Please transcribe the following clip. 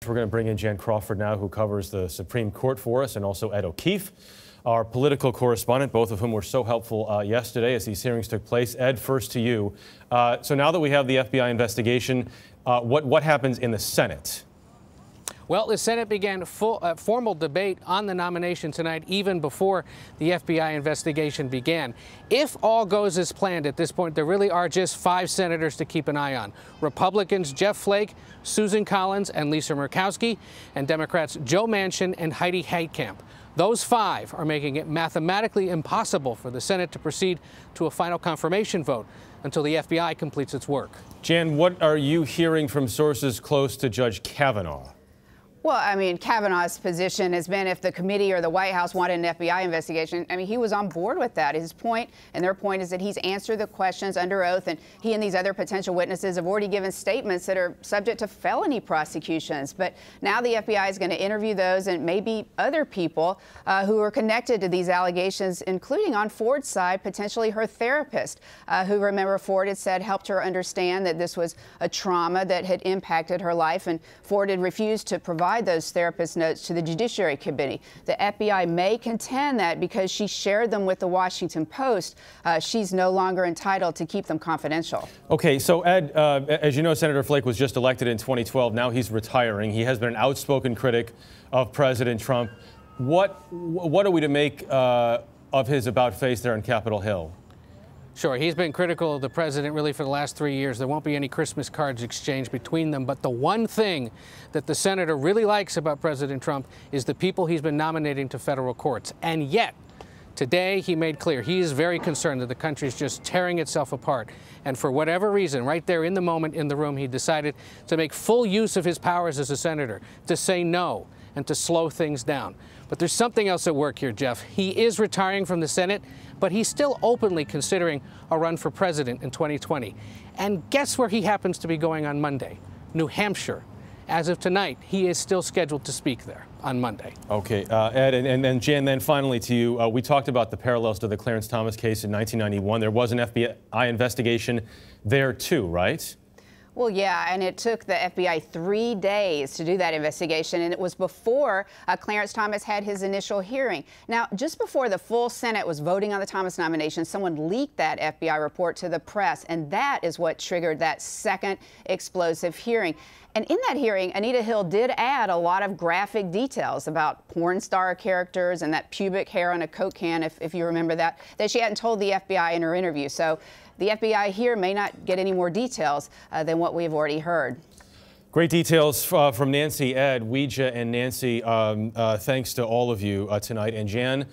We're going to bring in Jan Crawford now, who covers the Supreme Court for us, and also Ed O'Keefe, our political correspondent, both of whom were so helpful yesterday as these hearings took place. Ed, first to you. So now that we have the FBI investigation, what happens in the Senate? Well, the Senate began formal debate on the nomination tonight, even before the FBI investigation began. If all goes as planned at this point, there really are just 5 senators to keep an eye on. Republicans Jeff Flake, Susan Collins, and Lisa Murkowski, and Democrats Joe Manchin and Heidi Heitkamp. Those 5 are making it mathematically impossible for the Senate to proceed to a final confirmation vote until the FBI completes its work. Jan, what are you hearing from sources close to Judge Kavanaugh? Well, I mean, Kavanaugh's position has been if the committee or the White House wanted an FBI investigation, I mean, he was on board with that. His point and their point is that he's answered the questions under oath, and he and these other potential witnesses have already given statements that are subject to felony prosecutions. But now the FBI is going to interview those and maybe other people who are connected to these allegations, including on Ford's side, potentially her therapist, who, remember, Ford had said helped her understand that this was a trauma that had impacted her life, and Ford had refused to provide those therapist notes to the Judiciary Committee. The FBI may contend that because she shared them with the Washington Post, she's no longer entitled to keep them confidential. Okay, so Ed, as you know, Senator Flake was just elected in 2012. Now he's retiring. He has been an outspoken critic of President Trump. What are we to make of his about-face there on Capitol Hill? Sure, he's been critical of the president really for the last 3 years. There won't be any Christmas cards exchanged between them. But the one thing that the senator really likes about President Trump is the people he's been nominating to federal courts. And yet, today he made clear he is very concerned that the country is just tearing itself apart. And for whatever reason, right there in the moment in the room, he decided to make full use of his powers as a senator, to say no and to slow things down. But there's something else at work here, Jeff. He is retiring from the Senate, but he's still openly considering a run for president in 2020. And guess where he happens to be going on Monday? New Hampshire. As of tonight, he is still scheduled to speak there on Monday. Okay, Ed, and then Jan, then finally to you. We talked about the parallels to the Clarence Thomas case in 1991. There was an FBI investigation there too, right? Well, yeah, and it took the FBI 3 days to do that investigation, and it was before Clarence Thomas had his initial hearing. Now, just before the full Senate was voting on the Thomas nomination, someone leaked that FBI report to the press, and that is what triggered that second explosive hearing. And in that hearing, Anita Hill did add a lot of graphic details about porn star characters and that pubic hair on a Coke can, if you remember that she hadn't told the FBI in her interview. So the FBI here may not get any more details than what we've already heard. Great details from Nancy, Ed, Ouija, and Nancy. Thanks to all of you tonight. And Jan,